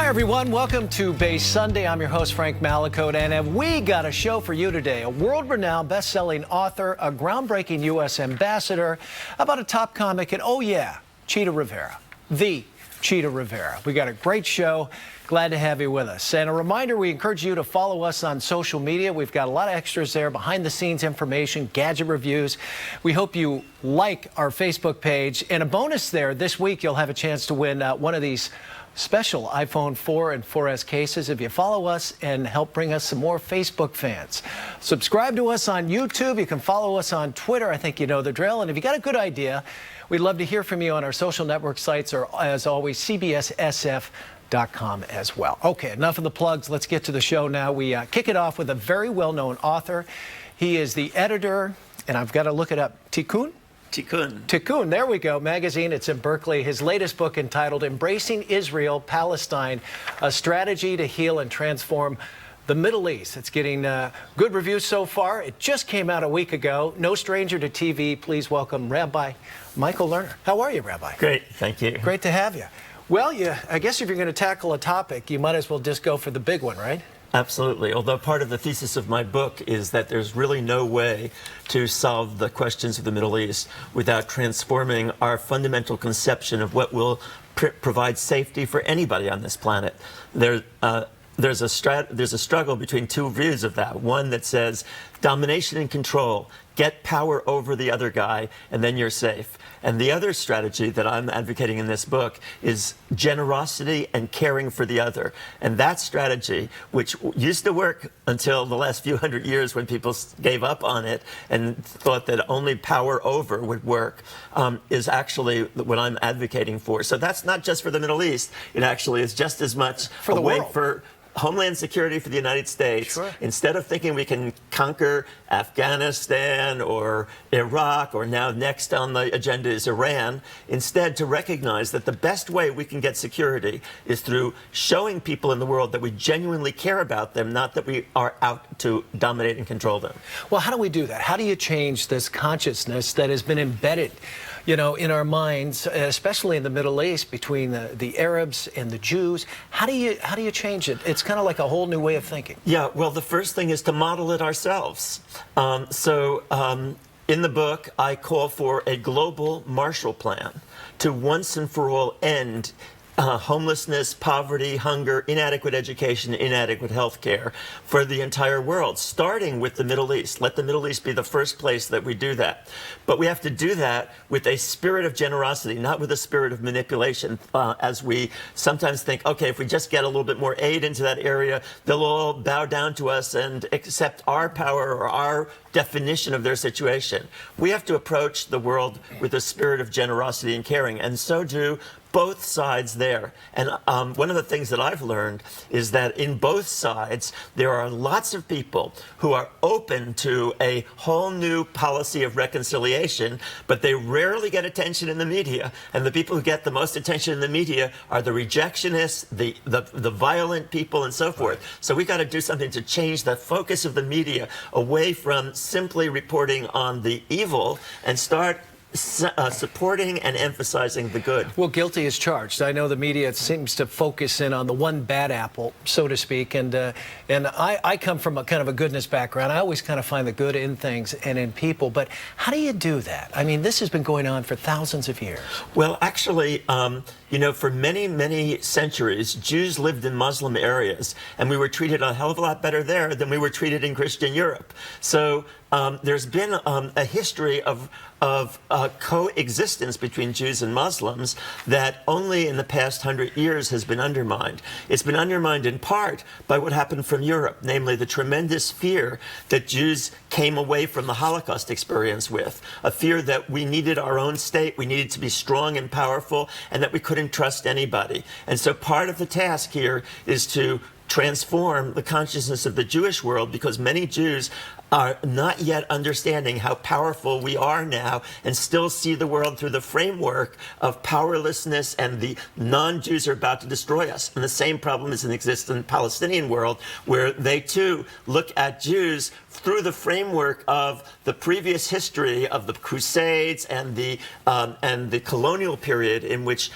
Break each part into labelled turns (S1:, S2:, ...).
S1: everyone, welcome to Base Sunday. I'm your host, Frank Malakote, and have we got a show for you today. A world-renowned best-selling author, a groundbreaking U.S. ambassador, about a top comic, and oh yeah, Chita Rivera, the Chita Rivera. We got a great show. Glad to have you with us. And a reminder, we encourage you to follow us on social media. We've got a lot of extras there, behind-the-scenes information, gadget reviews. We hope you like our Facebook page. And a bonus there, this week you'll have a chance to win one of these special iPhone 4 and 4S cases if you follow us and help bring us some more Facebook fans. Subscribe to us on YouTube. You can follow us on Twitter. I think you know the drill. And if you got a good idea, we'd love to hear from you on our social network sites, or as always, CBSSF.com as well. Okay, enough of the plugs. Let's get to the show now. We kick it off with a very well-known author. He is the editor, and I've got to look it up, Tikkun, there we go, magazine. It's in Berkeley. His latest book entitled Embracing Israel, Palestine, a strategy to heal and transform the Middle East. It's getting good reviews so far. It just came out a week ago. No stranger to TV. Please welcome Rabbi Michael Lerner. How are you, Rabbi?
S2: Great, thank you.
S1: Great to have you. Well, I guess if you're going to tackle a topic, you might as well just go for the big one, right?
S2: Absolutely. Although part of the thesis of my book is that there's really no way to solve the questions of the Middle East without transforming our fundamental conception of what will provide safety for anybody on this planet. There's a struggle between two views of that. One that says domination and control, get power over the other guy, and then you're safe. And the other strategy that I'm advocating in this book is generosity and caring for the other. And that strategy, which used to work until the last few hundred years when people gave up on it and thought that only power over would work, is actually what I'm advocating for. So that's not just for the Middle East. It actually is just as much
S1: for the
S2: way
S1: world.
S2: For Homeland security for the United States.
S1: Sure.
S2: Instead of thinking we can conquer Afghanistan or Iraq, or now next on the agenda is Iran, instead to recognize that the best way we can get security is through showing people in the world that we genuinely care about them, not that we are out to dominate and control them.
S1: Well, how do we do that? How do you change this consciousness that has been embedded, in our minds, especially in the Middle East, between the Arabs and the Jews? How do you change it? It's kind of like a whole new way of thinking.
S2: Yeah, well, the first thing is to model it ourselves. In the book, I call for a global Marshall Plan to once and for all end homelessness, poverty, hunger, inadequate education, inadequate health care for the entire world, starting with the Middle East. Let the Middle East be the first place that we do that. But we have to do that with a spirit of generosity, not with a spirit of manipulation, as we sometimes think, okay, if we just get a little bit more aid into that area, they'll all bow down to us and accept our power or our definition of their situation. We have to approach the world with a spirit of generosity and caring, and so do both sides there. And one of the things that I've learned is that in both sides, there are lots of people who are open to a whole new policy of reconciliation, but they rarely get attention in the media. And the people who get the most attention in the media are the rejectionists, the violent people, and so forth. So we got to do something to change the focus of the media away from simply reporting on the evil and start supporting and emphasizing the good.
S1: Well, guilty as charged. I know the media seems to focus in on the one bad apple, so to speak, and I come from a kind of a goodness background. I always kind of find the good in things and in people, but how do you do that? I mean, this has been going on for thousands of years.
S2: Well, actually, for many, many centuries, Jews lived in Muslim areas, and we were treated a hell of a lot better there than we were treated in Christian Europe. So there's been a history of coexistence between Jews and Muslims that only in the past 100 years has been undermined. It's been undermined in part by what happened from Europe, namely the tremendous fear that Jews came away from the Holocaust experience with, a fear that we needed our own state, we needed to be strong and powerful, and that we couldn't trust anybody. And so part of the task here is to transform the consciousness of the Jewish world, because many Jews are not yet understanding how powerful we are now and still see the world through the framework of powerlessness and the non-Jews are about to destroy us. And the same problem is in the existing Palestinian world, where they too look at Jews through the framework of the previous history of the Crusades and the colonial period in which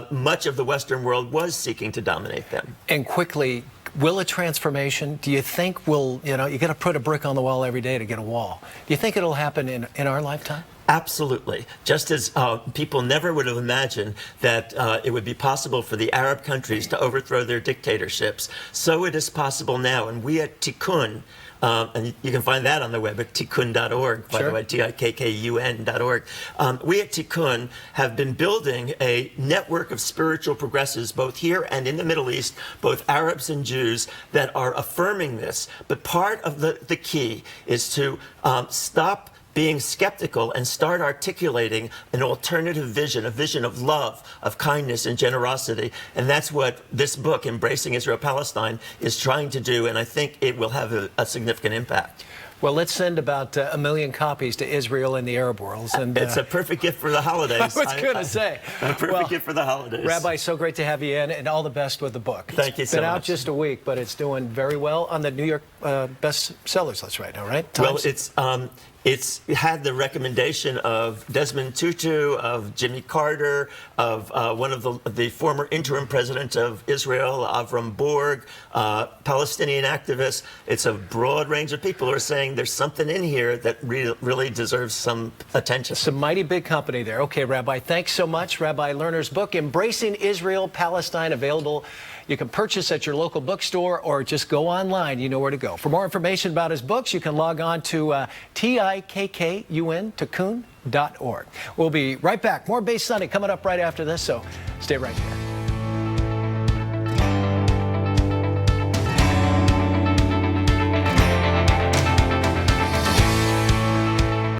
S2: much of the Western world was seeking to dominate them.
S1: And quickly, will a transformation, do you think will, you got to put a brick on the wall every day to get a wall. Do you think it'll happen in our lifetime?
S2: Absolutely. Just as people never would have imagined that it would be possible for the Arab countries to overthrow their dictatorships, so it is possible now. And we at Tikkun, and you can find that on the web at tikkun.org, by the way, tikkun.org. We at Tikkun have been building a network of spiritual progressives, both here and in the Middle East, both Arabs and Jews, that are affirming this. But part of the key is to stop being skeptical and start articulating an alternative vision, a vision of love, of kindness and generosity. And that's what this book, Embracing Israel-Palestine, is trying to do, and I think it will have a significant impact.
S1: Well, let's send about 1 million copies to Israel and the Arab worlds. And
S2: it's a perfect gift for the holidays.
S1: I was going to say.
S2: A perfect gift for the holidays.
S1: Rabbi, so great to have you in, and all the best with the book.
S2: Thank you so much.
S1: It's been out just a week, but it's doing very well on the New York bestsellers list right now, right? Times?
S2: Well, it's had the recommendation of Desmond Tutu, of Jimmy Carter, of one of the former interim president of Israel, Avram Borg, Palestinian activists. It's a broad range of people who are saying there's something in here that really deserves some attention.
S1: Some mighty big company there. Okay, Rabbi, thanks so much. Rabbi Lerner's book, Embracing Israel-Palestine, available. You can purchase at your local bookstore or just go online. You know where to go. For more information about his books, you can log on to tikkun.org. We'll be right back. More Base Sunday coming up right after this, so stay right here.